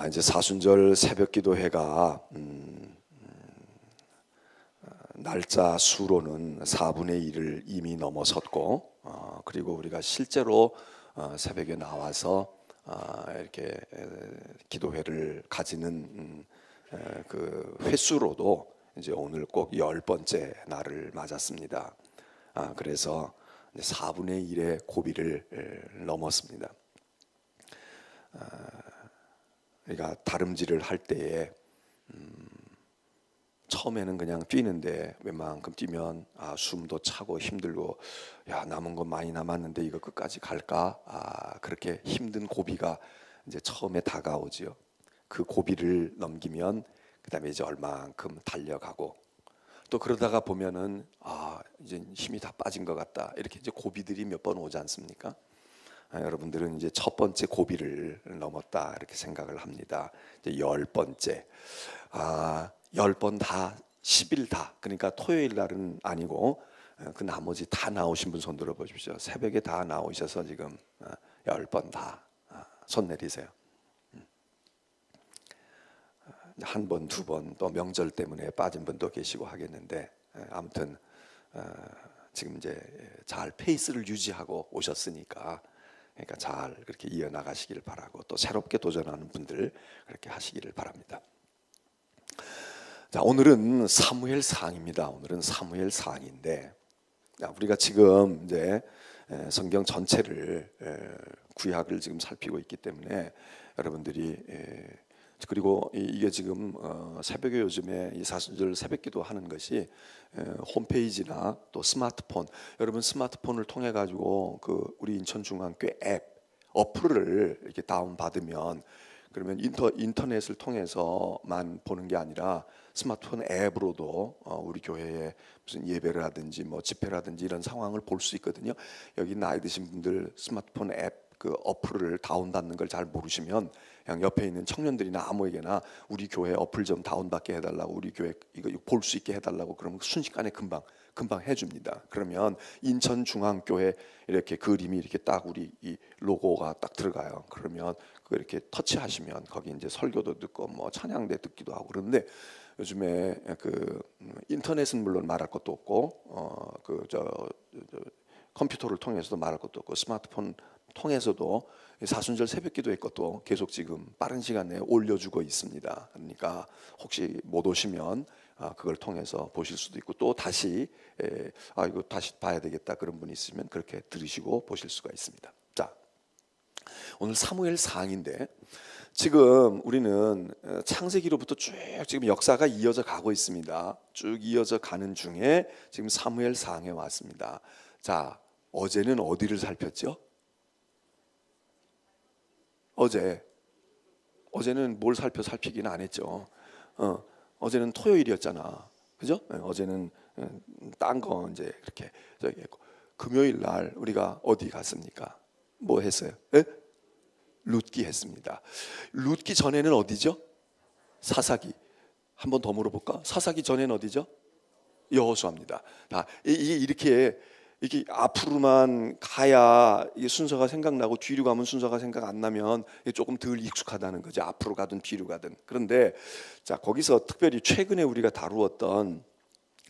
이제 사순절 새벽기도회가 날짜 수로는 4분의 1을 이미 넘어섰고, 그리고 우리가 실제로 새벽에 나와서 이렇게 기도회를 가지는 그 횟수로도 이제 오늘 꼭 10번째 날을 맞았습니다. 그래서 4분의 1의 고비를 넘었습니다. 우리가 다름질을 할 때에 처음에는 그냥 뛰는데 웬만큼 뛰면 숨도 차고 힘들고, 야, 남은 건 많이 남았는데 이거 끝까지 갈까? 그렇게 힘든 고비가 이제 처음에 다가오지요. 그 고비를 넘기면 그다음에 이제 얼만큼 달려가고, 또 그러다가 보면은 이제 힘이 다 빠진 것 같다, 이렇게 이제 고비들이 몇 번 오지 않습니까? 여러분들은 이제 첫 번째 고비를 넘었다 이렇게 생각을 합니다. 이제 10번째, 10번 다, 10일 다, 그러니까 토요일 날은 아니고 그 나머지 다 나오신 분 손 들어 보십시오. 새벽에 다 나오셔서 지금 10번 다 손 내리세요. 한 번, 두 번, 또 명절 때문에 빠진 분도 계시고 하겠는데, 아무튼 지금 이제 잘 페이스를 유지하고 오셨으니까, 그러니까 잘 그렇게 이어나가시길 바라고, 또 새롭게 도전하는 분들 그렇게 하시기를 바랍니다. 자, 오늘은 사무엘상입니다. 오늘은 사무엘상인데, 우리가 지금 이제 성경 전체를, 구약을 지금 살피고 있기 때문에 여러분들이, 그리고 이게 지금 새벽에 요즘에 이 사순절 새벽기도 하는 것이 홈페이지나 또 스마트폰, 여러분 스마트폰을 통해 가지고 그 우리 인천중앙교회 앱 어플을 이렇게 다운 받으면, 그러면 인터넷을 통해서만 보는 게 아니라 스마트폰 앱으로도 우리 교회에 무슨 예배를 하든지 뭐 집회라든지 이런 상황을 볼 수 있거든요. 여기 나이 드신 분들 스마트폰 앱 그 어플을 다운받는 걸 잘 모르시면 그냥 옆에 있는 청년들이나 아무에게나 우리 교회 어플 좀 다운받게 해달라고, 우리 교회 이거 볼 수 있게 해달라고 그러면 순식간에 금방 해줍니다. 그러면 인천중앙교회 이렇게 그림이 이렇게 딱 우리 이 로고가 딱 들어가요. 그러면 그거 이렇게 터치하시면 거기 이제 설교도 듣고 뭐 찬양대 듣기도 하고. 그런데 요즘에 그 인터넷은 물론 말할 것도 없고, 컴퓨터를 통해서도 말할 것도 없고, 스마트폰 통해서도 사순절 새벽기도회 것도 계속 지금 빠른 시간 내에 올려주고 있습니다. 그러니까 혹시 못 오시면 그걸 통해서 보실 수도 있고, 또 다시 이거 다시 봐야 되겠다 그런 분이 있으면 그렇게 들으시고 보실 수가 있습니다. 자, 오늘 사무엘상인데, 지금 우리는 창세기로부터 쭉 지금 역사가 이어져 가고 있습니다. 쭉 이어져 가는 중에 지금 사무엘상에 왔습니다. 자, 어제는 어디를 살폈죠? 어제는 뭘 살피기는 안 했죠. 어제는 토요일이었잖아, 그죠? 어제는 딴 거 이제 그렇게 저기 했고, 금요일 날 우리가 어디 갔습니까? 뭐 했어요? 룻기 했습니다. 룻기 전에는 어디죠? 사사기. 한 번 더 물어볼까? 사사기 전에는 어디죠? 여호수아입니다. 이게 앞으로만 가야 이게 순서가 생각나고, 뒤로 가면 순서가 생각 안 나면 조금 덜 익숙하다는 거죠. 앞으로 가든 뒤로 가든. 그런데 자, 거기서 특별히 최근에 우리가 다루었던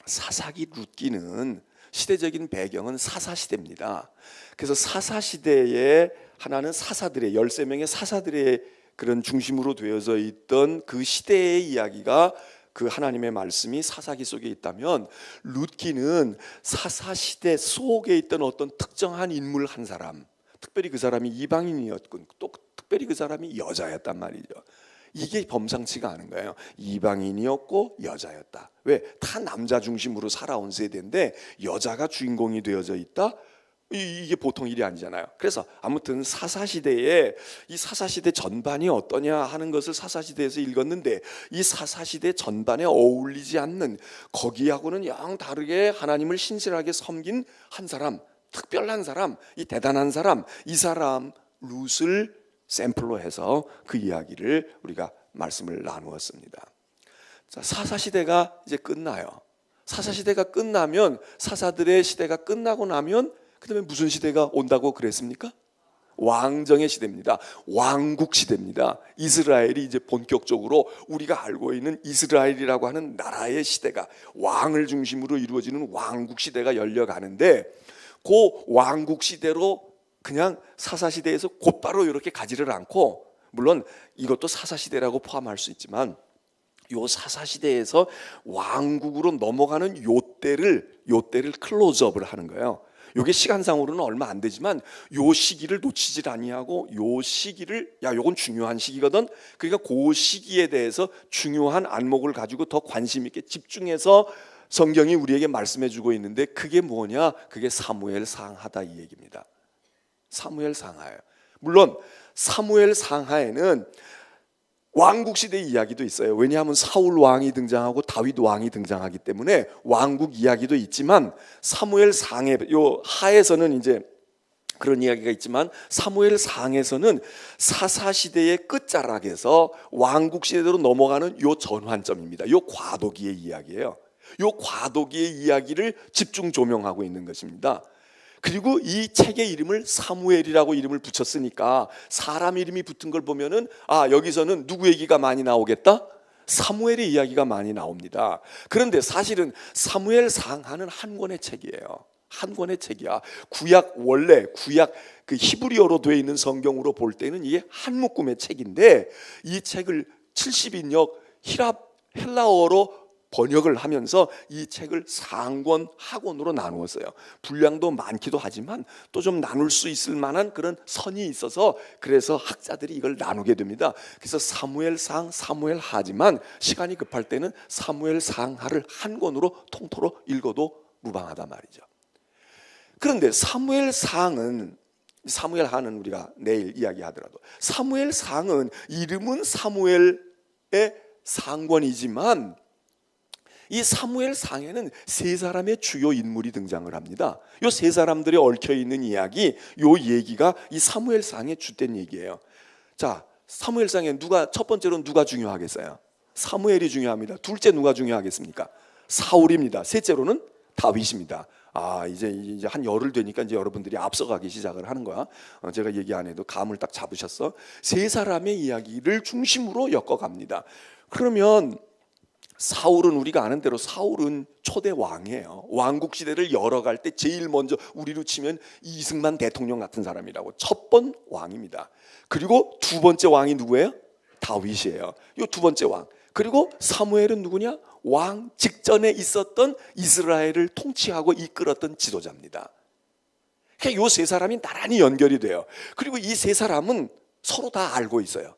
사사기 룻기는 시대적인 배경은 사사시대입니다. 그래서 사사시대에 하나는 사사들의 13명의 사사들의 그런 중심으로 되어져 있던 그 시대의 이야기가, 그 하나님의 말씀이 사사기 속에 있다면, 룻기는 사사시대 속에 있던 어떤 특정한 인물 한 사람, 특별히 그 사람이 이방인이었고 또 특별히 그 사람이 여자였단 말이죠. 이게 범상치가 않은 거예요. 이방인이었고 여자였다. 왜? 다 남자 중심으로 살아온 세대인데 여자가 주인공이 되어져 있다? 이게 보통 일이 아니잖아요. 그래서 아무튼 사사시대에 이 사사시대 전반이 어떠냐 하는 것을 사사시대에서 읽었는데, 이 사사시대 전반에 어울리지 않는, 거기하고는 영 다르게 하나님을 신실하게 섬긴 한 사람, 특별한 사람, 이 대단한 사람, 이 사람 룻을 샘플로 해서 그 이야기를 우리가 말씀을 나누었습니다. 자, 사사시대가 이제 끝나요. 사사시대가 끝나면, 사사들의 시대가 끝나고 나면 그 다음에 무슨 시대가 온다고 그랬습니까? 왕정의 시대입니다. 왕국 시대입니다. 이스라엘이 이제 본격적으로 우리가 알고 있는 이스라엘이라고 하는 나라의 시대가 왕을 중심으로 이루어지는 왕국 시대가 열려가는데, 그 왕국 시대로 그냥 사사시대에서 곧바로 이렇게 가지를 않고, 물론 이것도 사사시대라고 포함할 수 있지만 요 사사시대에서 왕국으로 넘어가는 요 때를 클로즈업을 하는 거예요. 요게 시간상으로는 얼마 안 되지만 요 시기를 놓치질 아니하고, 요 시기를 요건 중요한 시기거든. 그러니까 그 시기에 대해서 중요한 안목을 가지고 더 관심 있게 집중해서 성경이 우리에게 말씀해 주고 있는데, 그게 뭐냐? 그게 사무엘 상하다 이 얘기입니다. 사무엘 상하예요. 물론 사무엘 상하에는 왕국 시대 이야기도 있어요. 왜냐하면 사울 왕이 등장하고 다윗 왕이 등장하기 때문에 왕국 이야기도 있지만, 사무엘 상해 요 하에서는 이제 그런 이야기가 있지만, 사무엘 상에서는 사사 시대의 끝자락에서 왕국 시대로 넘어가는 요 전환점입니다. 요 과도기의 이야기예요. 요 과도기의 이야기를 집중 조명하고 있는 것입니다. 그리고 이 책의 이름을 사무엘이라고 이름을 붙였으니까 사람 이름이 붙은 걸 보면은 여기서는 누구 얘기가 많이 나오겠다? 사무엘의 이야기가 많이 나옵니다. 그런데 사실은 사무엘 상하는 한 권의 책이에요. 한 권의 책이야. 원래 구약 그 히브리어로 되어 있는 성경으로 볼 때는 이게 한 묶음의 책인데, 이 책을 70인역 헬라어로 번역을 하면서 이 책을 상권 하권으로 나누었어요. 분량도 많기도 하지만 또 좀 나눌 수 있을 만한 그런 선이 있어서, 그래서 학자들이 이걸 나누게 됩니다. 그래서 사무엘상, 사무엘하지만 시간이 급할 때는 사무엘상하를 한 권으로 통틀어 읽어도 무방하다 말이죠. 그런데 사무엘하는 우리가 내일 이야기하더라도, 사무엘상은 이름은 사무엘의 상권이지만 이 사무엘 상에는 세 사람의 주요 인물이 등장을 합니다. 이 세 사람들이 얽혀 있는 이야기, 요 얘기가 이 사무엘 상의 주된 얘기예요. 자, 사무엘 상에 첫 번째로 누가 중요하겠어요? 사무엘이 중요합니다. 둘째 누가 중요하겠습니까? 사울입니다. 셋째로는 다윗입니다. 이제 한 열흘 되니까 이제 여러분들이 앞서가기 시작을 하는 거야. 제가 얘기 안 해도 감을 딱 잡으셨어. 세 사람의 이야기를 중심으로 엮어갑니다. 그러면 사울은 우리가 아는 대로 사울은 초대 왕이에요. 왕국 시대를 열어갈 때 제일 먼저 우리로 치면 이승만 대통령 같은 사람이라고 첫 번 왕입니다. 그리고 두 번째 왕이 누구예요? 다윗이에요. 이 두 번째 왕. 그리고 사무엘은 누구냐? 왕 직전에 있었던 이스라엘을 통치하고 이끌었던 지도자입니다. 그러니까 이 세 사람이 나란히 연결이 돼요. 그리고 이 세 사람은 서로 다 알고 있어요.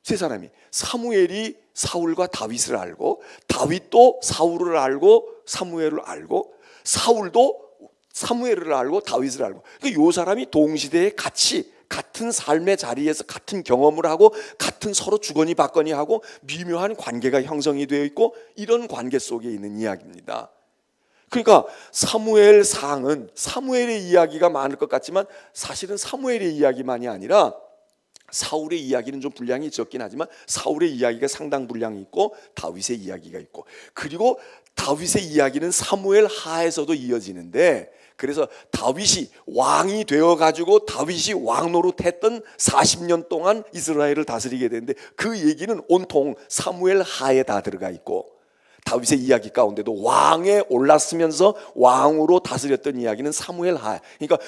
세 사람이, 사무엘이 사울과 다윗을 알고, 다윗도 사울을 알고 사무엘을 알고, 사울도 사무엘을 알고 다윗을 알고, 그러니까 이 사람이 동시대에 같은 삶의 자리에서 같은 경험을 하고 같은 서로 주거니 받거니 하고 미묘한 관계가 형성이 되어 있고, 이런 관계 속에 있는 이야기입니다. 그러니까 사무엘 상은 사무엘의 이야기가 많을 것 같지만 사실은 사무엘의 이야기만이 아니라 사울의 이야기는 좀 분량이 적긴 하지만 사울의 이야기가 상당 분량이 있고, 다윗의 이야기가 있고, 그리고 다윗의 이야기는 사무엘 하에서도 이어지는데, 그래서 다윗이 왕이 되어가지고 다윗이 왕 노릇했던 40년 동안 이스라엘을 다스리게 되는데, 그 얘기는 온통 사무엘 하에 다 들어가 있고, 다윗의 이야기 가운데도 왕에 올랐으면서 왕으로 다스렸던 이야기는 사무엘 하. 그러니까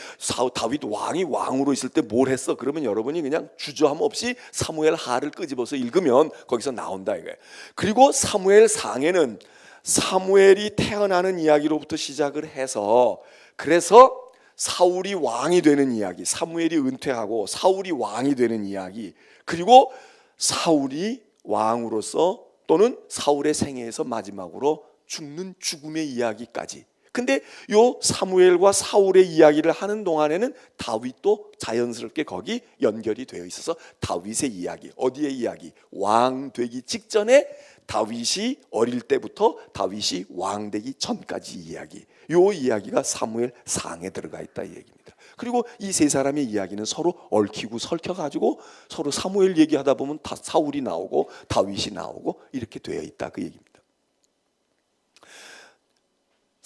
다윗 왕이 왕으로 있을 때 뭘 했어? 그러면 여러분이 그냥 주저함 없이 사무엘 하를 끄집어서 읽으면 거기서 나온다 이거예요. 그리고 사무엘 상에는 사무엘이 태어나는 이야기로부터 시작을 해서, 그래서 사울이 왕이 되는 이야기, 사무엘이 은퇴하고 사울이 왕이 되는 이야기, 그리고 사울이 왕으로서 또는 사울의 생애에서 마지막으로 죽는 죽음의 이야기까지. 근데 요 사무엘과 사울의 이야기를 하는 동안에는 다윗도 자연스럽게 거기 연결이 되어 있어서 다윗의 이야기, 어디의 이야기? 왕 되기 직전에 다윗이 어릴 때부터 다윗이 왕 되기 전까지 이야기. 요 이야기가 사무엘 상에 들어가 있다 이 얘기입니다. 그리고 이 세 사람의 이야기는 서로 얽히고 설켜가지고 서로 사무엘 얘기하다 보면 다 사울이 나오고 다윗이 나오고 이렇게 되어 있다 그 얘기입니다.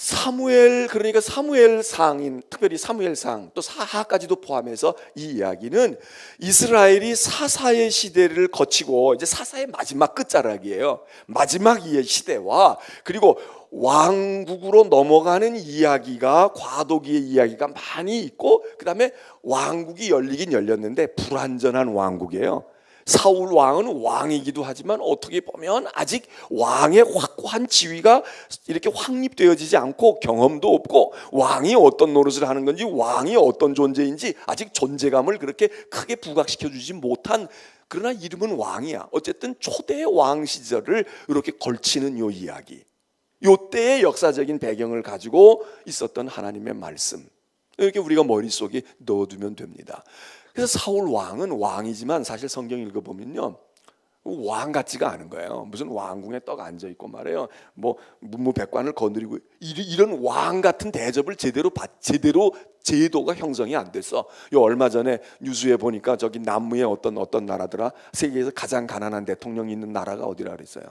사무엘, 그러니까 사무엘상인, 특별히 사무엘상 또 사하까지도 포함해서 이 이야기는 이스라엘이 사사의 시대를 거치고 이제 사사의 마지막 끝자락이에요. 마지막 시대와 그리고 왕국으로 넘어가는 이야기가, 과도기의 이야기가 많이 있고, 그 다음에 왕국이 열리긴 열렸는데 불완전한 왕국이에요. 사울 왕은 왕이기도 하지만 어떻게 보면 아직 왕의 확고한 지위가 이렇게 확립되어지지 않고 경험도 없고, 왕이 어떤 노릇을 하는 건지, 왕이 어떤 존재인지 아직 존재감을 그렇게 크게 부각시켜주지 못한, 그러나 이름은 왕이야. 어쨌든 초대 왕 시절을 이렇게 걸치는 요 이야기, 요 때의 역사적인 배경을 가지고 있었던 하나님의 말씀, 이렇게 우리가 머릿속에 넣어두면 됩니다. 그래서 사울 왕은 왕이지만 사실 성경 읽어보면요, 왕 같지가 않은 거예요. 무슨 왕궁에 떡 앉아있고 말이에요, 뭐 문무백관을 거느리고, 이런 왕 같은 대접을 제대로 제도가 형성이 안 됐어. 요 얼마 전에 뉴스에 보니까 저기 남미의 어떤 나라더라, 세계에서 가장 가난한 대통령이 있는 나라가 어디라 그랬어요?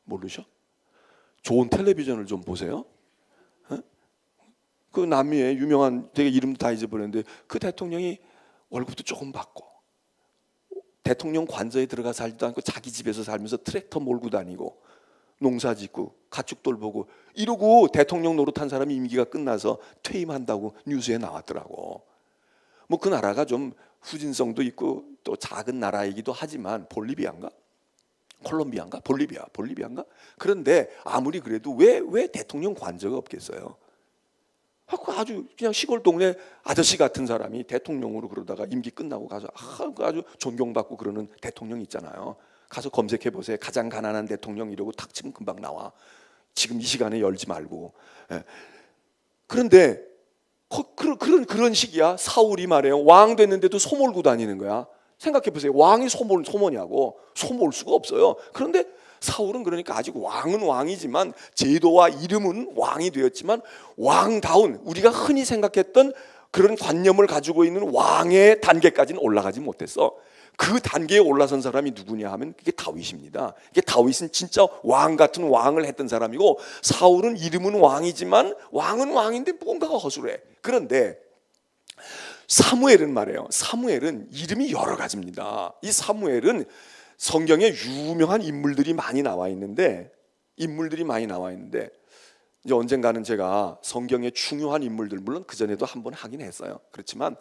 모르셔? 좋은 텔레비전을 좀 보세요. 그 남미의 유명한, 되게 이름도 다 잊어버렸는데 그 대통령이 월급도 조금 받고 대통령 관저에 들어가 살지도 않고 자기 집에서 살면서 트랙터 몰고 다니고 농사 짓고 가축돌 보고 이러고 대통령 노릇한 사람이 임기가 끝나서 퇴임한다고 뉴스에 나왔더라고. 뭐 그 나라가 좀 후진성도 있고 또 작은 나라이기도 하지만, 볼리비아인가? 콜롬비아인가? 볼리비아인가? 그런데 아무리 그래도 왜 대통령 관저가 없겠어요? 아주 그냥 시골 동네 아저씨 같은 사람이 대통령으로 그러다가 임기 끝나고 가서 아주 존경받고 그러는 대통령 있잖아요. 가서 검색해 보세요. 가장 가난한 대통령 이러고 탁 치면 금방 나와. 지금 이 시간에 열지 말고. 그런데 그런 식이야. 사울이 말해요. 왕 됐는데도 소 몰고 다니는 거야. 생각해 보세요. 왕이 소모냐고. 소 몰 수가 없어요. 그런데 사울은 그러니까 아직 왕은 왕이지만, 제도와 이름은 왕이 되었지만, 왕다운, 우리가 흔히 생각했던 그런 관념을 가지고 있는 왕의 단계까지는 올라가지 못했어. 그 단계에 올라선 사람이 누구냐 하면 그게 다윗입니다. 이게 다윗은 진짜 왕 같은 왕을 했던 사람이고, 사울은 이름은 왕이지만 왕은 왕인데 뭔가가 허술해. 그런데 사무엘은 말이에요. 사무엘은 이름이 여러 가지입니다. 이 사무엘은 성경에 유명한 인물들이 많이 나와 있는데 이제 언젠가는 제가 성경의 중요한 인물들, 물론 그전에도 한번 하긴 했어요. 그렇지만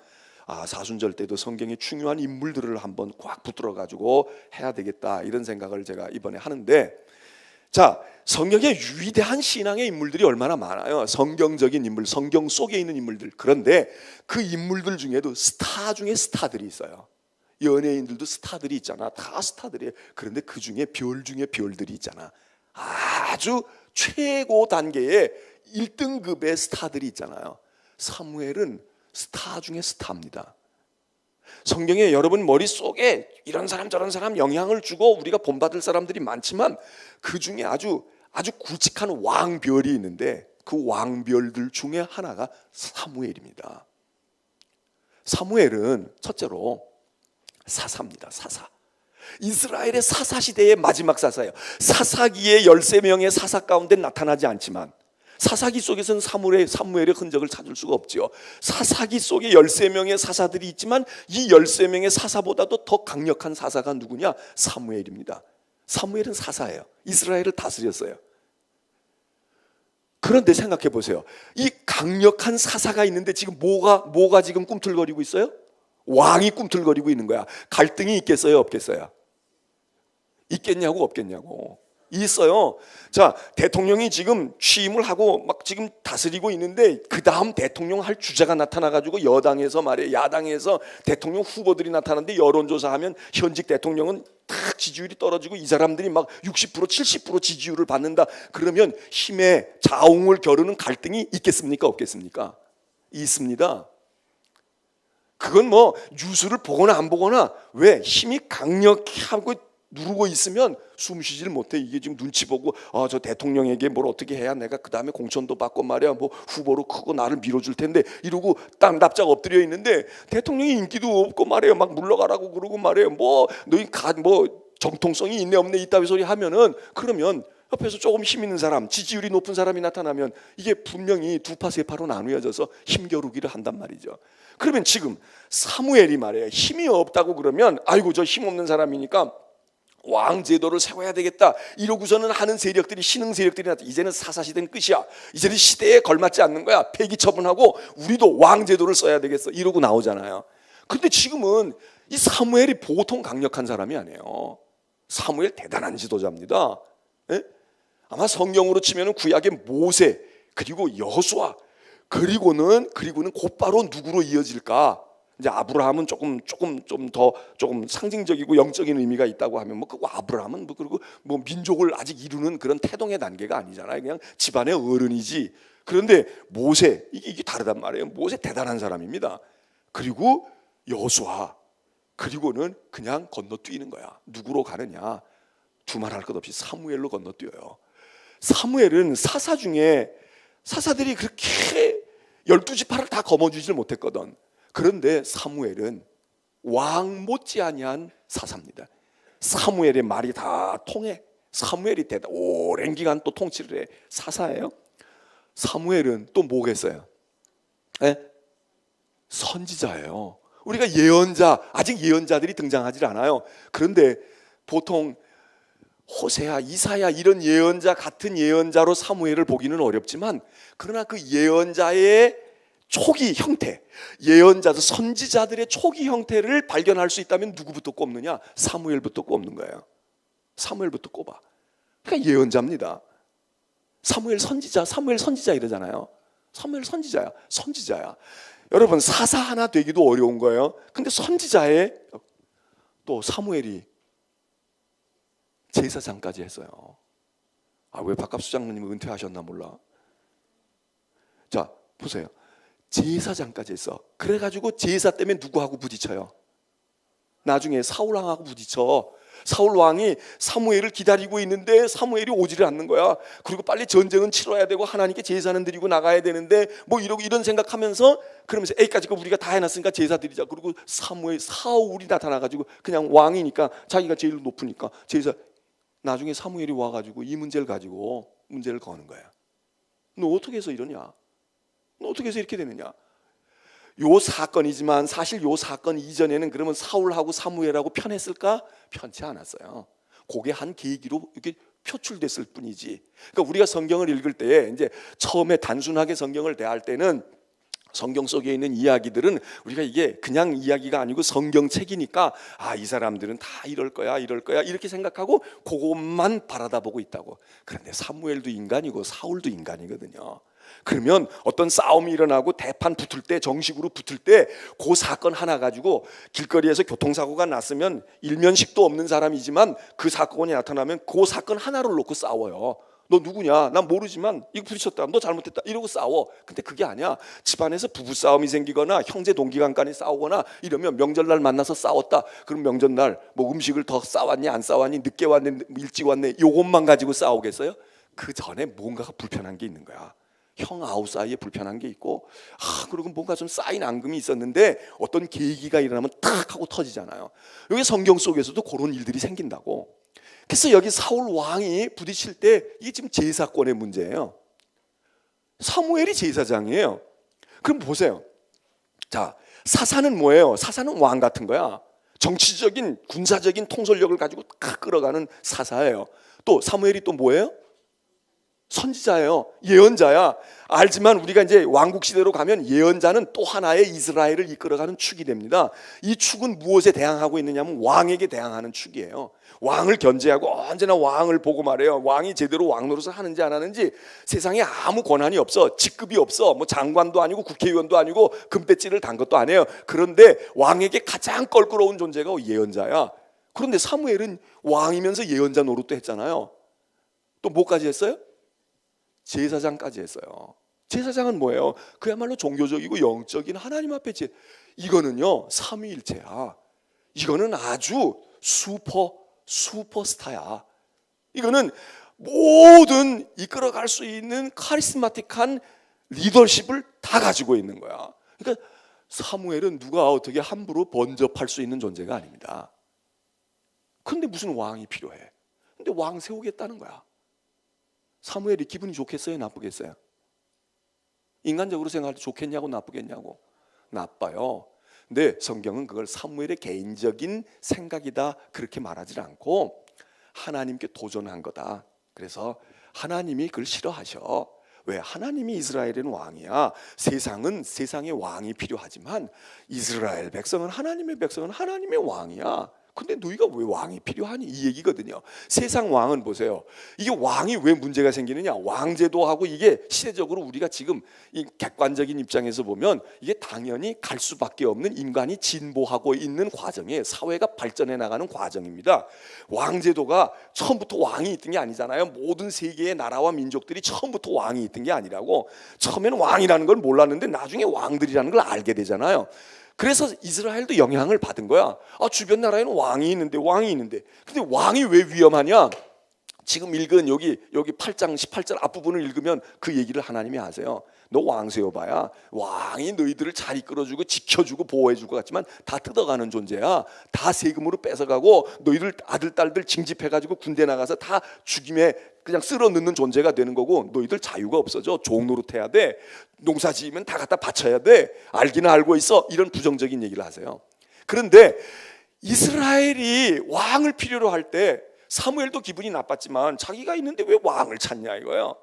사순절 때도 성경의 중요한 인물들을 한번 꽉 붙들어 가지고 해야 되겠다, 이런 생각을 제가 이번에 하는데, 자, 성경에 위대한 신앙의 인물들이 얼마나 많아요. 성경적인 인물, 성경 속에 있는 인물들. 그런데 그 인물들 중에도 스타 중에 스타들이 있어요. 연예인들도 스타들이 있잖아. 다 스타들이에요. 그런데 그 중에 별 중에 별들이 있잖아. 아주 최고 단계의 1등급의 스타들이 있잖아요. 사무엘은 스타 중에 스타입니다. 성경에 여러분 머릿속에 이런 사람 저런 사람 영향을 주고 우리가 본받을 사람들이 많지만, 그 중에 아주 굵직한 왕별이 있는데 그 왕별들 중에 하나가 사무엘입니다. 사무엘은 첫째로 사사입니다. 사사. 이스라엘의 사사 시대의 마지막 사사예요. 사사기의 13명의 사사 가운데 나타나지 않지만, 사사기 속에서는 사무엘의 흔적을 찾을 수가 없지요. 사사기 속에 13명의 사사들이 있지만 이 13명의 사사보다도 더 강력한 사사가 누구냐? 사무엘입니다. 사무엘은 사사예요. 이스라엘을 다스렸어요. 그런데 생각해 보세요. 이 강력한 사사가 있는데 지금 뭐가 지금 꿈틀거리고 있어요? 왕이 꿈틀거리고 있는 거야. 갈등이 있겠어요, 없겠어요? 있겠냐고 없겠냐고. 있어요. 자, 대통령이 지금 취임을 하고 막 지금 다스리고 있는데, 그 다음 대통령 할 주자가 나타나가지고 여당에서 말이에요, 야당에서 대통령 후보들이 나타나는데 여론조사하면 현직 대통령은 딱 지지율이 떨어지고 이 사람들이 막 60% 70% 지지율을 받는다. 그러면 힘의 자웅을 겨루는 갈등이 있겠습니까, 없겠습니까? 있습니다. 그건 뭐 뉴스를 보거나 안 보거나, 왜 힘이 강력하고 누르고 있으면 숨쉬질 못해. 이게 지금 눈치 보고 저 대통령에게 뭘 어떻게 해야 내가 그 다음에 공천도 받고 말이야, 뭐 후보로 크고 나를 밀어줄 텐데, 이러고 딱 납작 엎드려 있는데 대통령이 인기도 없고 말이에요, 막 물러가라고 그러고 말이에요, 뭐 너희 뭐 정통성이 있네 없네 이따위 소리 하면은, 그러면 옆에서 조금 힘 있는 사람, 지지율이 높은 사람이 나타나면 이게 분명히 두 파 세 파로 나누어져서 힘겨루기를 한단 말이죠. 그러면 지금 사무엘이 말이에요, 힘이 없다고 그러면 아이고 저 힘 없는 사람이니까 왕 제도를 세워야 되겠다 이러고서는 하는 세력들이, 신흥 세력들이 나타나. 이제는 사사시대는 끝이야, 이제는 시대에 걸맞지 않는 거야, 폐기 처분하고 우리도 왕 제도를 써야 되겠어 이러고 나오잖아요. 근데 지금은 이 사무엘이 보통 강력한 사람이 아니에요. 사무엘 대단한 지도자입니다. 예? 아마 성경으로 치면 구약의 모세, 그리고 여호수아, 그리고는 곧바로 누구로 이어질까? 이제 아브라함은 조금 상징적이고 영적인 의미가 있다고 하면 뭐 그 아브라함은 뭐 그리고 뭐 민족을 아직 이루는 그런 태동의 단계가 아니잖아요. 그냥 집안의 어른이지. 그런데 모세, 이게 다르단 말이에요. 모세 대단한 사람입니다. 그리고 여호수아, 그리고는 그냥 건너뛰는 거야. 누구로 가느냐? 두말할 것 없이 사무엘로 건너뛰어요. 사무엘은 사사 중에, 사사들이 그렇게 12지파를 다 거머쥐질 못했거든. 그런데 사무엘은 왕 못지아니한 사사입니다. 사무엘의 말이 다 통해. 사무엘이 오랜 기간 또 통치를 해. 사사예요. 사무엘은 또 뭐겠어요? 네? 선지자예요. 우리가 예언자, 아직 예언자들이 등장하지 않아요. 그런데 보통 호세아, 이사야 이런 예언자 같은 예언자로 사무엘을 보기는 어렵지만, 그러나 그 예언자의 초기 형태, 예언자들, 선지자들의 초기 형태를 발견할 수 있다면 누구부터 꼽느냐? 사무엘부터 꼽는 거예요. 사무엘부터 꼽아. 그러니까 예언자입니다. 사무엘 선지자 이러잖아요. 사무엘 선지자야. 여러분, 사사 하나 되기도 어려운 거예요. 근데 선지자에 또 사무엘이 제사장까지 했어요. 왜 박갑수 장로님 은퇴하셨나 몰라. 자, 보세요. 제사장까지 했어. 그래가지고 제사 때문에 누구하고 부딪혀요? 나중에 사울 왕하고 부딪혀. 사울 왕이 사무엘을 기다리고 있는데 사무엘이 오지를 않는 거야. 그리고 빨리 전쟁은 치러야 되고 하나님께 제사는 드리고 나가야 되는데 뭐 이런 생각하면서, 그러면서 에이까지 우리가 다 해놨으니까 제사 드리자. 그리고 사울이 나타나가지고, 그냥 왕이니까 자기가 제일 높으니까 제사. 나중에 사무엘이 와가지고 이 문제를 가지고 문제를 거는 거야. 너 어떻게 해서 이러냐? 너 어떻게 해서 이렇게 되느냐? 요 사건이지만 사실 요 사건 이전에는 그러면 사울하고 사무엘하고 편했을까? 편치 않았어요. 그게 한 계기로 이렇게 표출됐을 뿐이지. 그러니까 우리가 성경을 읽을 때, 이제 처음에 단순하게 성경을 대할 때는 성경 속에 있는 이야기들은 우리가 이게 그냥 이야기가 아니고 성경책이니까 이 사람들은 다 이럴 거야 이렇게 생각하고 그것만 바라다보고 있다고. 그런데 사무엘도 인간이고 사울도 인간이거든요. 그러면 어떤 싸움이 일어나고 대판 붙을 때, 정식으로 붙을 때 그 사건 하나 가지고 길거리에서 교통사고가 났으면 일면식도 없는 사람이지만 그 사건이 나타나면 그 사건 하나를 놓고 싸워요. 너 누구냐? 난 모르지만 이거 부딪혔다, 너 잘못했다 이러고 싸워. 근데 그게 아니야. 집안에서 부부싸움이 생기거나 형제 동기간간이 싸우거나 이러면 명절날 만나서 싸웠다. 그럼 명절날 뭐 음식을 더 싸왔니 안 싸왔니, 늦게 왔네 일찍 왔네, 요것만 가지고 싸우겠어요? 그 전에 뭔가가 불편한 게 있는 거야. 형 아우 사이에 불편한 게 있고, 그리고 뭔가 좀 쌓인 앙금이 있었는데 어떤 계기가 일어나면 탁 하고 터지잖아요. 여기 성경 속에서도 그런 일들이 생긴다고. 그래서 여기 사울 왕이 부딪힐 때 이게 지금 제사권의 문제예요. 사무엘이 제사장이에요. 그럼 보세요. 자, 사사는 뭐예요? 사사는 왕 같은 거야. 정치적인 군사적인 통솔력을 가지고 탁 끌어가는 사사예요. 또 사무엘이 또 뭐예요? 선지자예요. 예언자야. 알지만 우리가 이제 왕국 시대로 가면 예언자는 또 하나의 이스라엘을 이끌어가는 축이 됩니다. 이 축은 무엇에 대항하고 있느냐면 왕에게 대항하는 축이에요. 왕을 견제하고 언제나 왕을 보고 말해요. 왕이 제대로 왕 노릇을 하는지 안 하는지. 세상에 아무 권한이 없어. 직급이 없어. 뭐 장관도 아니고 국회의원도 아니고 금배지를 단 것도 아니에요. 그런데 왕에게 가장 껄끄러운 존재가 예언자야. 그런데 사무엘은 왕이면서 예언자 노릇도 했잖아요. 또 뭐까지 했어요? 제사장까지 했어요. 제사장은 뭐예요? 그야말로 종교적이고 영적인 하나님 앞에 이거는요 삼위일체야. 이거는 아주 슈퍼스타야. 이거는 모든 이끌어갈 수 있는 카리스마틱한 리더십을 다 가지고 있는 거야. 그러니까 사무엘은 누가 어떻게 함부로 번접할 수 있는 존재가 아닙니다. 근데 무슨 왕이 필요해? 근데 왕 세우겠다는 거야. 사무엘이 기분이 좋겠어요, 나쁘겠어요? 인간적으로 생각할 때 좋겠냐고 나쁘겠냐고? 나빠요. 근데 성경은 그걸 사무엘의 개인적인 생각이다 그렇게 말하지 않고 하나님께 도전한 거다. 그래서 하나님이 그걸 싫어하셔. 왜? 하나님이 이스라엘은 왕이야. 세상은 세상의 왕이 필요하지만 이스라엘 백성은 하나님의 백성은 하나님의 왕이야. 근데 너희가 왜 왕이 필요하니? 이 얘기거든요. 세상 왕은 보세요. 이게 왕이 왜 문제가 생기느냐? 왕제도하고 이게 시대적으로 우리가 지금 이 객관적인 입장에서 보면 이게 당연히 갈 수밖에 없는 인간이 진보하고 있는 과정에 사회가 발전해 나가는 과정입니다. 왕제도가 처음부터 왕이 있던 게 아니잖아요. 모든 세계의 나라와 민족들이 처음부터 왕이 있던 게 아니라고. 처음에는 왕이라는 걸 몰랐는데 나중에 왕들이라는 걸 알게 되잖아요. 그래서 이스라엘도 영향을 받은 거야. 주변 나라에는 왕이 있는데. 근데 왕이 왜 위험하냐? 지금 읽은 여기 8장 18절 앞부분을 읽으면 그 얘기를 하나님이 하세요. 너 왕 세워봐야 왕이 너희들을 잘 이끌어주고 지켜주고 보호해줄 것 같지만 다 뜯어가는 존재야. 다 세금으로 뺏어가고 너희들 아들 딸들 징집해가지고 군대 나가서 다 죽임에 그냥 쓸어 넣는 존재가 되는 거고 너희들 자유가 없어져. 종 노릇해야 돼. 농사 지으면 다 갖다 바쳐야 돼. 알기는 알고 있어. 이런 부정적인 얘기를 하세요. 그런데 이스라엘이 왕을 필요로 할 때 사무엘도 기분이 나빴지만 자기가 있는데 왜 왕을 찾냐 이거예요.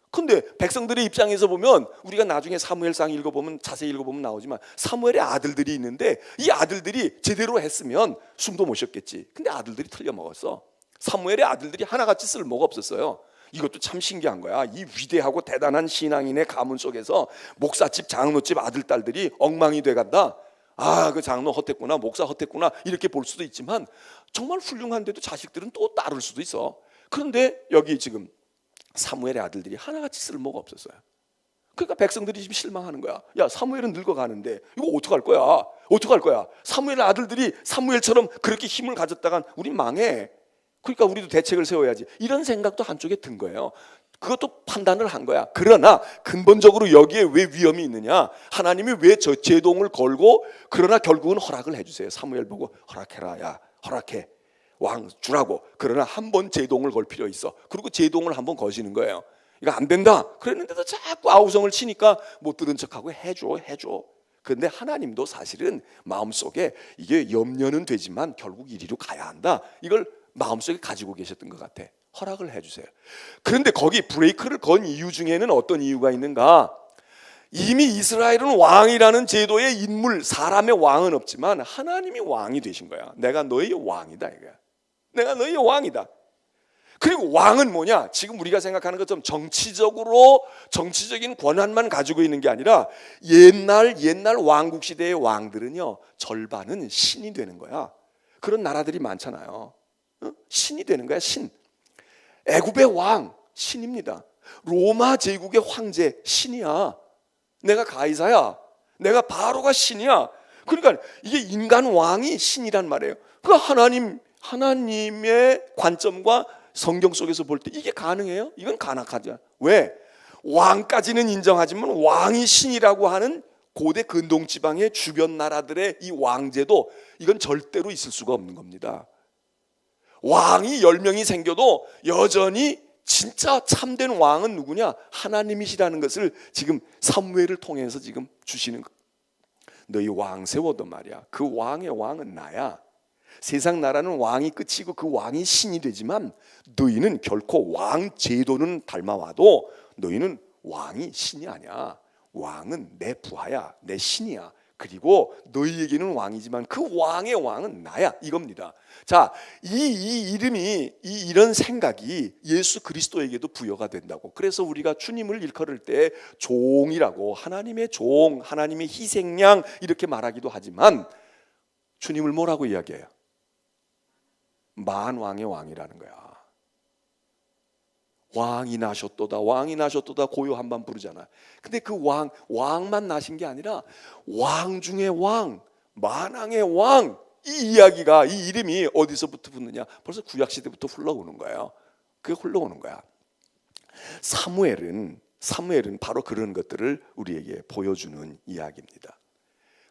근데 백성들의 입장에서 보면 우리가 나중에 사무엘상 읽어보면 자세히 읽어보면 나오지만 사무엘의 아들들이 있는데 이 아들들이 제대로 했으면 숨도 못 쉬었겠지. 근데 아들들이 틀려먹었어. 사무엘의 아들들이 하나같이 쓸모가 없었어요. 이것도 참 신기한 거야. 이 위대하고 대단한 신앙인의 가문 속에서 목사집 장로집 아들 딸들이 엉망이 돼간다. 그 장로 헛했구나, 목사 헛했구나 이렇게 볼 수도 있지만 정말 훌륭한데도 자식들은 또 따를 수도 있어. 그런데 여기 지금 사무엘의 아들들이 하나같이 쓸모가 없었어요. 그러니까 백성들이 지금 실망하는 거야. 야, 사무엘은 늙어가는데 이거 어떡할 거야? 어떡할 거야? 사무엘의 아들들이 사무엘처럼 그렇게 힘을 가졌다간 우린 망해. 그러니까 우리도 대책을 세워야지. 이런 생각도 한쪽에 든 거예요. 그것도 판단을 한 거야. 그러나 근본적으로 여기에 왜 위험이 있느냐? 하나님이 왜 저 제동을 걸고 그러나 결국은 허락을 해주세요. 사무엘 보고 허락해라. 야, 허락해. 왕 주라고. 그러나 한 번 제동을 걸 필요 있어. 그리고 제동을 한번 거시는 거예요. 이거 안 된다. 그랬는데도 자꾸 아우성을 치니까 못 들은 척하고 해줘. 그런데 하나님도 사실은 마음속에 이게 염려는 되지만 결국 이리로 가야 한다. 이걸 마음속에 가지고 계셨던 것 같아. 허락을 해주세요. 그런데 거기 브레이크를 건 이유 중에는 어떤 이유가 있는가? 이미 이스라엘은 왕이라는 제도의 인물, 사람의 왕은 없지만 하나님이 왕이 되신 거야. 내가 너희 왕이다 이거야. 내가 너희 왕이다. 그리고 왕은 뭐냐? 지금 우리가 생각하는 것처럼 정치적인 권한만 가지고 있는 게 아니라 옛날 왕국 시대의 왕들은요 절반은 신이 되는 거야. 그런 나라들이 많잖아요. 신이 되는 거야. 신. 애굽의 왕 신입니다. 로마 제국의 황제 신이야. 내가 가이사야. 내가 바로가 신이야. 그러니까 이게 인간 왕이 신이란 말이에요. 그 하나님의 관점과 성경 속에서 볼 때 이게 가능해요? 이건 가능하죠. 왜? 왕까지는 인정하지만 왕이 신이라고 하는 고대 근동지방의 주변 나라들의 이 왕제도 이건 절대로 있을 수가 없는 겁니다. 왕이 10명이 생겨도 여전히 진짜 참된 왕은 누구냐? 하나님이시라는 것을 지금 사무엘을 통해서 지금 주시는 거예요. 너희 왕 세워도 말이야. 그 왕의 왕은 나야. 세상 나라는 왕이 끝이고 그 왕이 신이 되지만 너희는 결코 왕 제도는 닮아와도 너희는 왕이 신이 아니야. 왕은 내 부하야. 내 신이야. 그리고 너희에게는 왕이지만 그 왕의 왕은 나야. 이겁니다. 자, 이 이름이 이런 생각이 예수 그리스도에게도 부여가 된다고. 그래서 우리가 주님을 일컬을 때 종이라고 하나님의 종, 하나님의 희생양 이렇게 말하기도 하지만 주님을 뭐라고 이야기해요? 만왕의 왕이라는 거야. 왕이 나셨도다, 왕이 나셨도다 고요 한번 부르잖아. 근데 그 왕만 나신 게 아니라 왕 중의 왕, 만왕의 왕. 이 이야기가, 이 이름이 어디서부터 붙느냐? 벌써 구약 시대부터 흘러오는 거예요. 그게 흘러오는 거야. 사무엘은 바로 그런 것들을 우리에게 보여주는 이야기입니다.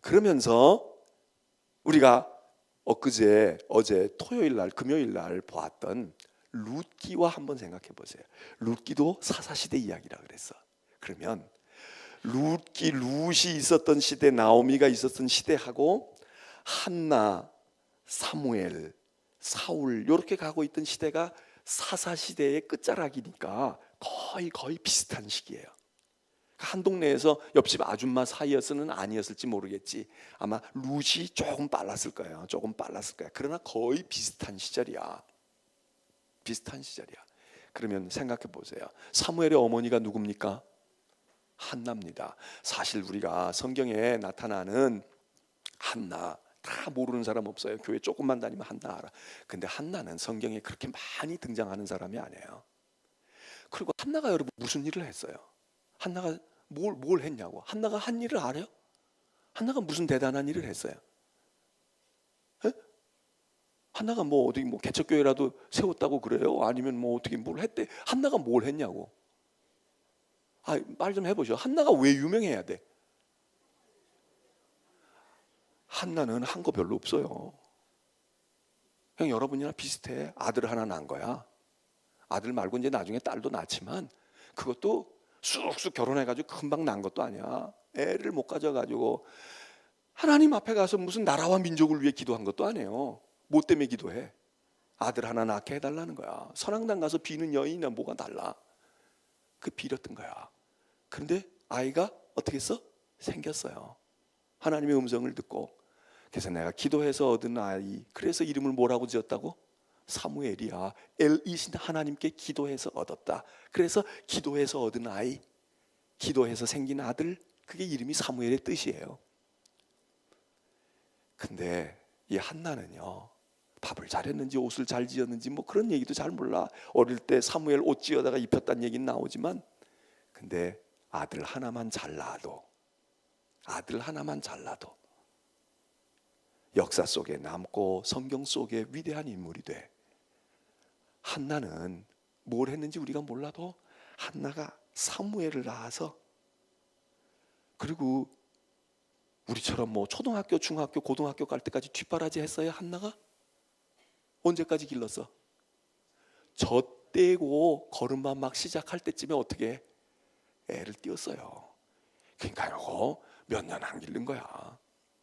그러면서 우리가 어제 토요일 날, 금요일 날 보았던 룻기와 한번 생각해 보세요. 룻기도 사사시대 이야기라 그랬어. 그러면 룻이 있었던 시대, 나오미가 있었던 시대하고 한나, 사무엘, 사울 이렇게 가고 있던 시대가 사사시대의 끝자락이니까 거의 비슷한 시기예요. 한 동네에서 옆집 아줌마 사이였으면 아니었을지 모르겠지. 아마 룻이 조금 빨랐을 거예요. 조금 빨랐을 거야. 그러나 거의 비슷한 시절이야. 비슷한 시절이야. 그러면 생각해 보세요. 사무엘의 어머니가 누굽니까? 한나입니다. 사실 우리가 성경에 나타나는 한나 다 모르는 사람 없어요. 교회 조금만 다니면 한나 알아. 근데 한나는 성경에 그렇게 많이 등장하는 사람이 아니에요. 그리고 한나가 여러분 무슨 일을 했어요? 한나가 뭘 했냐고. 한나가 한 일을 알아요? 한나가 무슨 대단한 일을 했어요? 에? 한나가 뭐 어디 뭐 개척교회라도 세웠다고 그래요? 아니면 뭐 어떻게 뭘 했대? 한나가 뭘 했냐고. 말 좀 해보죠. 한나가 왜 유명해야 돼? 한나는 한 거 별로 없어요. 그냥 여러분이랑 비슷해. 아들 하나 낳은 거야. 아들 말고 이제 나중에 딸도 낳지만 그것도 쑥쑥 결혼해가지고 금방 낳은 것도 아니야. 애를 못 가져가지고 하나님 앞에 가서 무슨 나라와 민족을 위해 기도한 것도 아니에요. 뭐 때문에 기도해? 아들 하나 낳게 해달라는 거야. 선앙당 가서 비는 여인이나 뭐가 달라. 그 빌었던 거야. 그런데 아이가 어떻게 했어? 생겼어요. 하나님의 음성을 듣고. 그래서 내가 기도해서 얻은 아이, 그래서 이름을 뭐라고 지었다고? 사무엘이야. 엘이신 하나님께 기도해서 얻었다. 그래서 기도해서 얻은 아이, 기도해서 생긴 아들, 그게 이름이 사무엘의 뜻이에요. 근데 이 한나는요, 밥을 잘했는지 옷을 잘 지었는지 뭐 그런 얘기도 잘 몰라. 어릴 때 사무엘 옷 지어다가 입혔다는 얘기는 나오지만, 근데 아들 하나만 잘 낳아도 역사 속에 남고 성경 속에 위대한 인물이 돼. 한나는 뭘 했는지 우리가 몰라도 한나가 사무엘을 낳아서, 그리고 우리처럼 뭐 초등학교, 중학교, 고등학교 갈 때까지 뒷바라지 했어요. 한나가 언제까지 길렀어? 젖대고 걸음마 막 시작할 때쯤에 어떻게 해? 애를 띄웠어요. 그러니까요, 몇 년 안 기른 거야.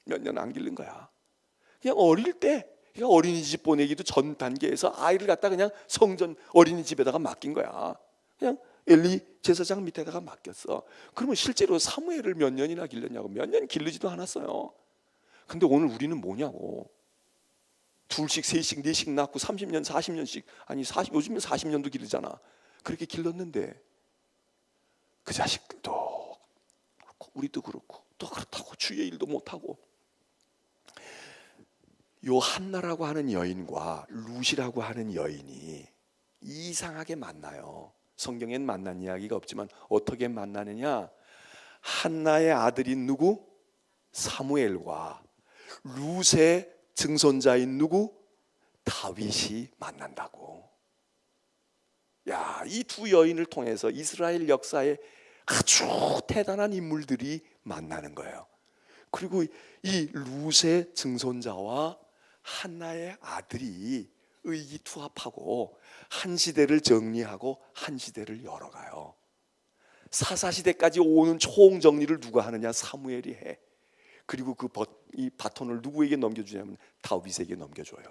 몇 년 안 기른 거야. 그냥 어릴 때, 그냥 어린이집 보내기도 전 단계에서 아이를 갖다 그냥 성전 어린이집에다가 맡긴 거야. 그냥 엘리 제사장 밑에다가 맡겼어. 그러면 실제로 사무엘을 몇 년이나 길렀냐고. 몇 년 기르지도 않았어요. 근데 오늘 우리는 뭐냐고. 둘씩, 셋씩, 넷씩 낳고 30년, 40년씩, 아니 요즘은 40년도 기르잖아. 그렇게 길렀는데 그 자식들도 그렇고 우리도 그렇고 또 그렇다고 주의 일도 못하고. 요 한나라고 하는 여인과 룻이라고 하는 여인이 이상하게 만나요. 성경엔 만난 이야기가 없지만 어떻게 만나느냐? 한나의 아들인 누구? 사무엘과 룻의 증손자인 누구? 다윗이 만난다고. 야, 이 두 여인을 통해서 이스라엘 역사에 아주 대단한 인물들이 만나는 거예요. 그리고 이 룻의 증손자와 한나의 아들이 의기투합하고 한 시대를 정리하고 한 시대를 열어가요. 사사시대까지 오는 총정리를 누가 하느냐? 사무엘이 해. 그리고 이 바톤을 누구에게 넘겨주냐면 다윗에게 넘겨줘요.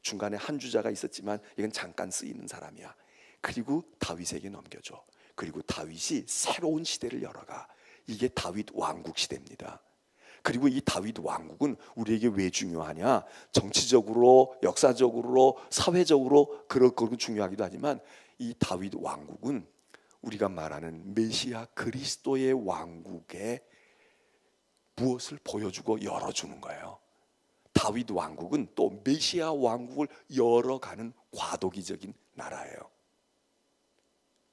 중간에 한 주자가 있었지만 이건 잠깐 쓰이는 사람이야. 그리고 다윗에게 넘겨줘. 그리고 다윗이 새로운 시대를 열어가. 이게 다윗 왕국 시대입니다. 그리고 이 다윗 왕국은 우리에게 왜 중요하냐? 정치적으로, 역사적으로, 사회적으로 그렇고 중요하기도 하지만 이 다윗 왕국은 우리가 말하는 메시아 그리스도의 왕국에 무엇을 보여주고 열어주는 거예요. 다윗 왕국은 또 메시아 왕국을 열어가는 과도기적인 나라예요.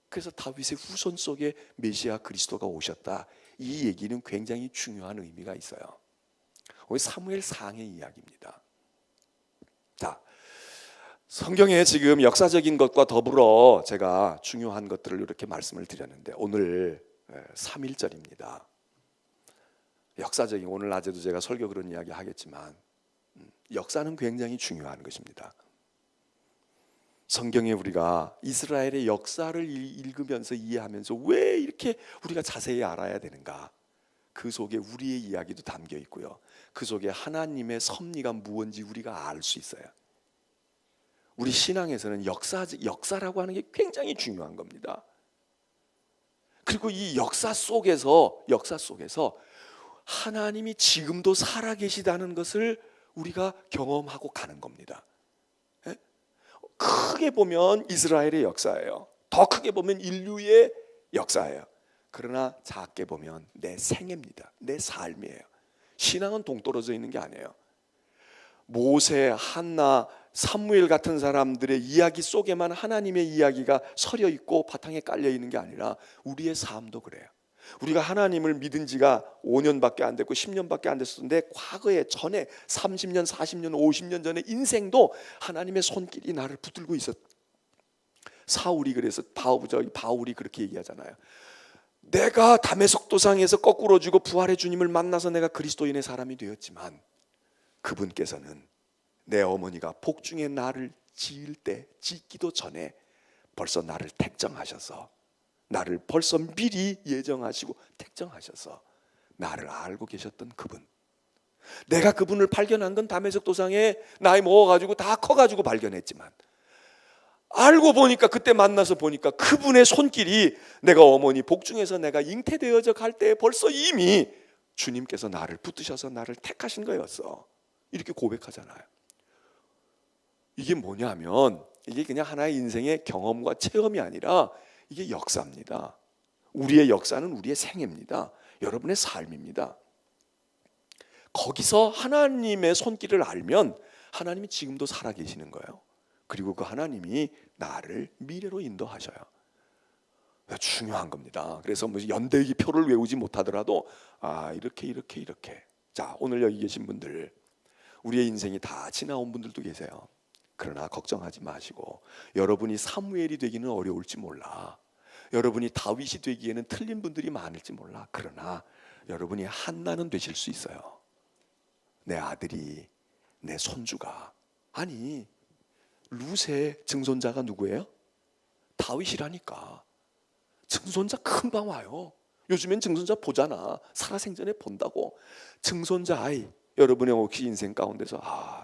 그래서 다윗의 후손 속에 메시아 그리스도가 오셨다. 이 얘기는 굉장히 중요한 의미가 있어요. 우리 사무엘 상의 이야기입니다. 자, 성경에 지금 역사적인 것과 더불어 제가 중요한 것들을 이렇게 말씀을 드렸는데 오늘 3.1절입니다. 역사적인, 오늘 낮에도 제가 설교 그런 이야기 하겠지만 역사는 굉장히 중요한 것입니다. 성경에 우리가 이스라엘의 역사를 읽으면서 이해하면서 왜 이렇게 우리가 자세히 알아야 되는가? 그 속에 우리의 이야기도 담겨 있고요. 그 속에 하나님의 섭리가 무엇인지 우리가 알 수 있어요. 우리 신앙에서는 역사라고 하는 게 굉장히 중요한 겁니다. 그리고 이 역사 속에서 하나님이 지금도 살아계시다는 것을 우리가 경험하고 가는 겁니다. 크게 보면 이스라엘의 역사예요. 더 크게 보면 인류의 역사예요. 그러나 작게 보면 내 생애입니다. 내 삶이에요. 신앙은 동떨어져 있는 게 아니에요. 모세, 한나, 사무엘 같은 사람들의 이야기 속에만 하나님의 이야기가 서려 있고 바탕에 깔려 있는 게 아니라 우리의 삶도 그래요. 우리가 하나님을 믿은 지가 5년밖에 안 됐고 10년밖에 안 됐었는데 과거에 전에 30년, 40년, 50년 전의 인생도 하나님의 손길이 나를 붙들고 있었. 사울이 그래서 바울이 그렇게 얘기하잖아요. 내가 다메섹 도상에서 거꾸로 지고 부활의 주님을 만나서 내가 그리스도인의 사람이 되었지만 그분께서는 내 어머니가 복중에 나를 짓기도 전에 벌써 나를 택정하셔서 나를 벌써 미리 예정하시고 택정하셔서 나를 알고 계셨던 그분. 내가 그분을 발견한 건 다메섹 도상에 나이 먹어가지고 다 커가지고 발견했지만 알고 보니까 그때 만나서 보니까 그분의 손길이 내가 어머니 복중에서 내가 잉태되어져 갈 때 벌써 이미 주님께서 나를 붙드셔서 나를 택하신 거였어. 이렇게 고백하잖아요. 이게 뭐냐면 이게 그냥 하나의 인생의 경험과 체험이 아니라 이게 역사입니다. 우리의 역사는 우리의 생애입니다. 여러분의 삶입니다. 거기서 하나님의 손길을 알면 하나님이 지금도 살아계시는 거예요. 그리고 그 하나님이 나를 미래로 인도하셔요. 중요한 겁니다. 그래서 뭐 연대기 표를 외우지 못하더라도 이렇게 자, 오늘 여기 계신 분들, 우리의 인생이 다 지나온 분들도 계세요. 그러나 걱정하지 마시고 여러분이 사무엘이 되기는 어려울지 몰라. 여러분이 다윗이 되기에는 틀린 분들이 많을지 몰라. 그러나 여러분이 한나는 되실 수 있어요. 내 아들이, 내 손주가. 아니, 룻의 증손자가 누구예요? 다윗이라니까. 증손자 금방 와요. 요즘엔 증손자 보잖아. 살아생전에 본다고. 증손자 아이, 여러분의 혹시 인생 가운데서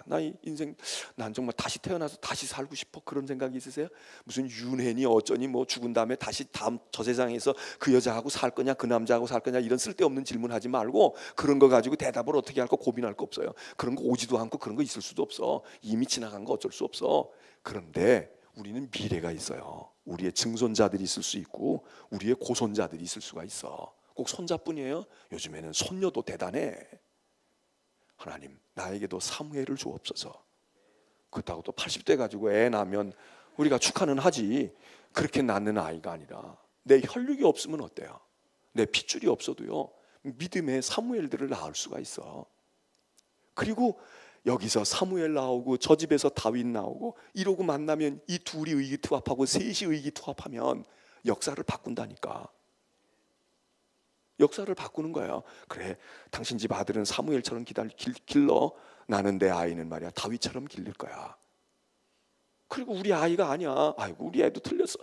나 이 인생 난 정말 다시 태어나서 다시 살고 싶어 그런 생각이 있으세요? 무슨 윤회니 어쩌니 뭐 죽은 다음에 다시 다음 저 세상에서 그 여자하고 살 거냐 그 남자하고 살 거냐 이런 쓸데없는 질문하지 말고 그런 거 가지고 대답을 어떻게 할까 고민할 거 없어요. 그런 거 오지도 않고 그런 거 있을 수도 없어. 이미 지나간 거 어쩔 수 없어. 그런데 우리는 미래가 있어요. 우리의 증손자들이 있을 수 있고 우리의 고손자들이 있을 수가 있어. 꼭 손자뿐이에요. 요즘에는 손녀도 대단해. 하나님 나에게도 사무엘을 주옵소서. 그렇다고 또 80대 가지고 애 낳으면 우리가 축하는 하지. 그렇게 낳는 아이가 아니라 내 혈육이 없으면 어때요? 내 핏줄이 없어도요 믿음의 사무엘들을 낳을 수가 있어. 그리고 여기서 사무엘 나오고 저 집에서 다윗 나오고 이러고 만나면 이 둘이 의기투합하고 셋이 의기투합하면 역사를 바꾼다니까. 역사를 바꾸는 거예요. 그래, 당신 집 아들은 사무엘처럼 길러. 나는 내 아이는 말이야 다윗처럼 길릴 거야. 그리고 우리 아이가 아니야. 아이고 우리 애도 틀렸어.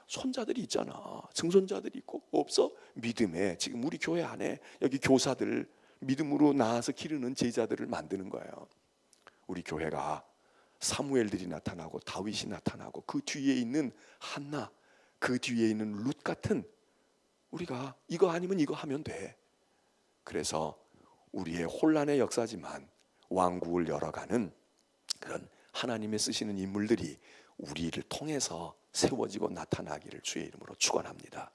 손자들이 있잖아. 증손자들이 있고 없어? 믿음에 지금 우리 교회 안에 여기 교사들 믿음으로 나아서 기르는 제자들을 만드는 거예요. 우리 교회가 사무엘들이 나타나고 다윗이 나타나고 그 뒤에 있는 한나, 그 뒤에 있는 룻 같은 우리가 이거 아니면 이거 하면 돼. 그래서 우리의 혼란의 역사지만 왕국을 열어가는 그런 하나님의 쓰시는 인물들이 우리를 통해서 세워지고 나타나기를 주의 이름으로 축원합니다.